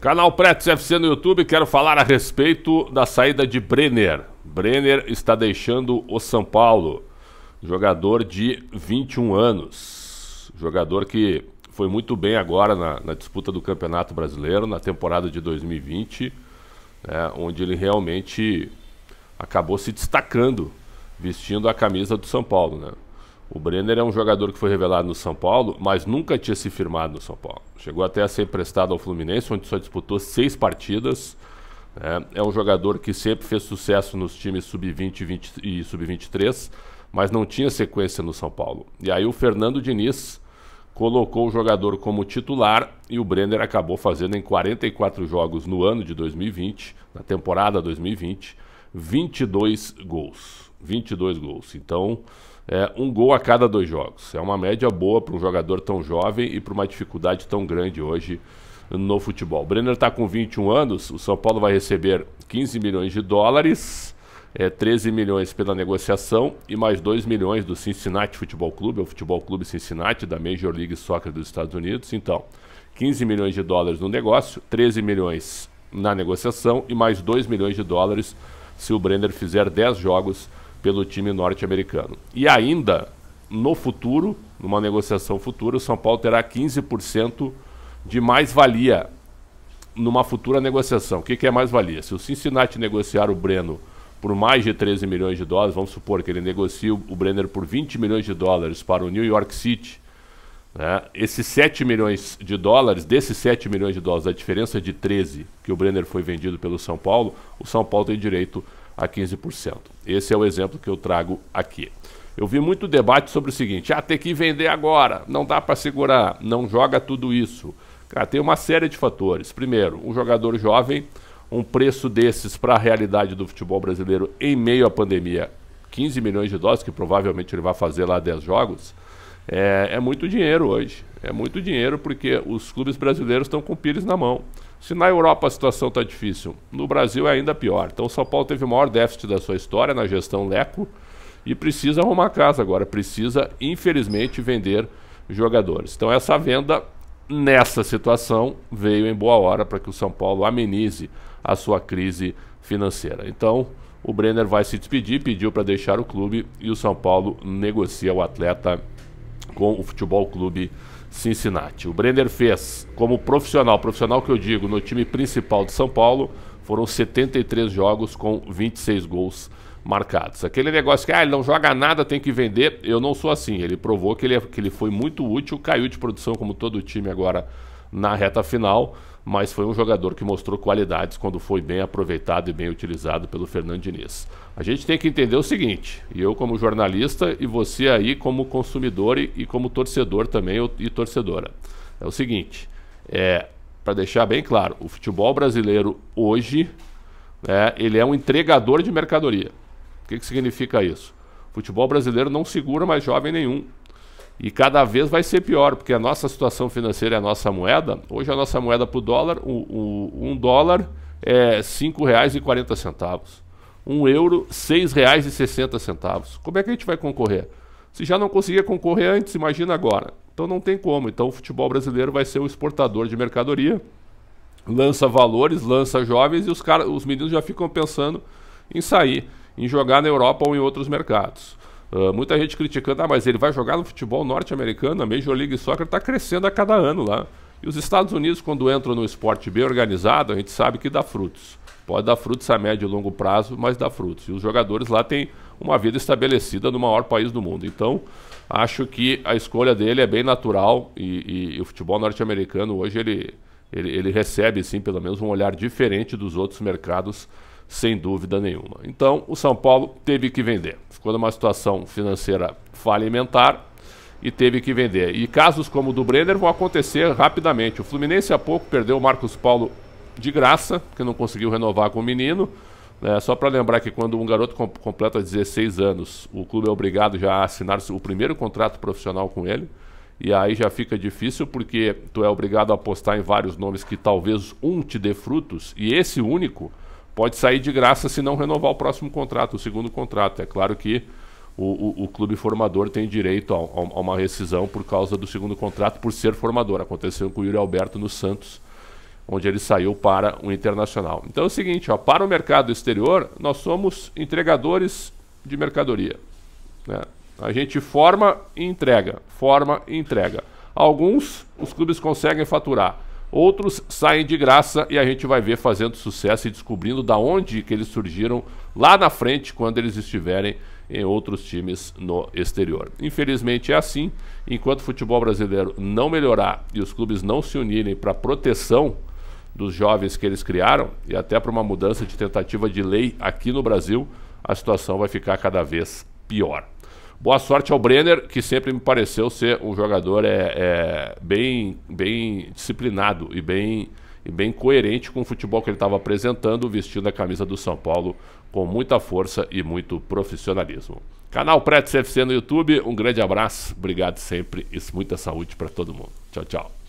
Canal Pretos FC no YouTube, quero falar a respeito da saída de Brenner. Brenner está deixando o São Paulo, jogador de 21 anos, jogador que foi muito bem agora na disputa do Campeonato Brasileiro, na temporada de 2020, onde ele realmente acabou se destacando, vestindo a camisa do São Paulo, né? O Brenner é um jogador que foi revelado no São Paulo, mas nunca tinha se firmado no São Paulo. Chegou até a ser emprestado ao Fluminense, onde só disputou 6 partidas. É um jogador que sempre fez sucesso nos times sub-20 e sub-23, mas não tinha sequência no São Paulo. E aí o Fernando Diniz colocou o jogador como titular e o Brenner acabou fazendo em 44 jogos no ano de 2020, na temporada 2020, 22 gols. 22 gols. Então, um gol a cada 2 jogos. É uma média boa para um jogador tão jovem e para uma dificuldade tão grande hoje no futebol. O Brenner está com 21 anos, o São Paulo vai receber 15 milhões de dólares, 13 milhões pela negociação e mais 2 milhões do Cincinnati Futebol Clube, o Futebol Clube Cincinnati, da Major League Soccer dos Estados Unidos. Então, 15 milhões de dólares no negócio, 13 milhões na negociação e mais 2 milhões de dólares se o Brenner fizer 10 jogos pelo time norte-americano. E ainda, no futuro, numa negociação futura, o São Paulo terá 15% de mais-valia numa futura negociação. O que é mais-valia? Se o Cincinnati negociar o Breno por mais de 13 milhões de dólares, vamos supor que ele negocie o Brenner por 20 milhões de dólares para o New York City, né? Esses 7 milhões de dólares, desses 7 milhões de dólares, a diferença de 13 que o Brenner foi vendido pelo São Paulo, o São Paulo tem direito a 15%. Esse é o exemplo que eu trago aqui. Eu vi muito debate sobre o seguinte: tem que vender agora, não dá para segurar, não joga tudo isso. Cara, tem uma série de fatores. Primeiro, um jogador jovem, um preço desses para a realidade do futebol brasileiro em meio à pandemia, 15 milhões de dólares, que provavelmente ele vai fazer lá 10 jogos, é muito dinheiro hoje. É muito dinheiro porque os clubes brasileiros estão com o pires na mão. Se na Europa a situação está difícil, no Brasil é ainda pior. Então o São Paulo teve o maior déficit da sua história na gestão Leco e precisa arrumar casa agora. Precisa, infelizmente, vender jogadores. Então essa venda, nessa situação, veio em boa hora para que o São Paulo amenize a sua crise financeira. Então o Brenner vai se despedir, pediu para deixar o clube e o São Paulo negocia o atleta com o Futebol Clube Cincinnati. O Brenner fez como profissional que eu digo, no time principal de São Paulo, foram 73 jogos com 26 gols marcados. Aquele negócio que ele não joga nada, tem que vender, eu não sou assim. Ele provou que ele foi muito útil, caiu de produção como todo o time agora na reta final, mas foi um jogador que mostrou qualidades quando foi bem aproveitado e bem utilizado pelo Fernando Diniz. A gente tem que entender o seguinte, e eu como jornalista e você aí como consumidor e como torcedor também e torcedora. É o seguinte, para deixar bem claro, o futebol brasileiro hoje, ele é um entregador de mercadoria. O que significa isso? O futebol brasileiro não segura mais jovem nenhum. E cada vez vai ser pior, porque a nossa situação financeira é a nossa moeda. Hoje a nossa moeda para o dólar, um dólar é R$ 5,40. €1, R$ 6,60. Como é que a gente vai concorrer? Se já não conseguia concorrer antes, imagina agora. Então não tem como. Então o futebol brasileiro vai ser o exportador de mercadoria, lança valores, lança jovens e os meninos já ficam pensando em sair, em jogar na Europa ou em outros mercados. Muita gente criticando, mas ele vai jogar no futebol norte-americano, a Major League Soccer está crescendo a cada ano lá. E os Estados Unidos, quando entram no esporte bem organizado, a gente sabe que dá frutos. Pode dar frutos a médio e longo prazo, mas dá frutos. E os jogadores lá têm uma vida estabelecida no maior país do mundo. Então, acho que a escolha dele é bem natural e o futebol norte-americano hoje ele recebe, sim, pelo menos um olhar diferente dos outros mercados, sem dúvida nenhuma. Então, o São Paulo teve que vender. Ficou numa situação financeira falimentar e teve que vender. E casos como o do Brenner vão acontecer rapidamente. O Fluminense há pouco perdeu o Marcos Paulo de graça, que não conseguiu renovar com o menino. Só para lembrar que quando um garoto completa 16 anos, o clube é obrigado já a assinar o primeiro contrato profissional com ele. E aí já fica difícil porque tu é obrigado a apostar em vários nomes que talvez um te dê frutos e esse único pode sair de graça se não renovar o próximo contrato, o segundo contrato. É claro que o clube formador tem direito a uma rescisão por causa do segundo contrato, por ser formador. Aconteceu com o Yuri Alberto no Santos, onde ele saiu para o Internacional. Então é o seguinte, ó, para o mercado exterior, nós somos entregadores de mercadoria, né? A gente forma e entrega, forma e entrega. Alguns os clubes conseguem faturar, outros saem de graça e a gente vai ver fazendo sucesso e descobrindo da onde que eles surgiram lá na frente quando eles estiverem em outros times no exterior. Infelizmente é assim, enquanto o futebol brasileiro não melhorar e os clubes não se unirem para a proteção dos jovens que eles criaram e até para uma mudança de tentativa de lei aqui no Brasil, a situação vai ficar cada vez pior. Boa sorte ao Brenner, que sempre me pareceu ser um jogador bem disciplinado e bem coerente com o futebol que ele estava apresentando, vestindo a camisa do São Paulo com muita força e muito profissionalismo. Canal Pretos FC no YouTube, um grande abraço, obrigado sempre e muita saúde para todo mundo. Tchau, tchau.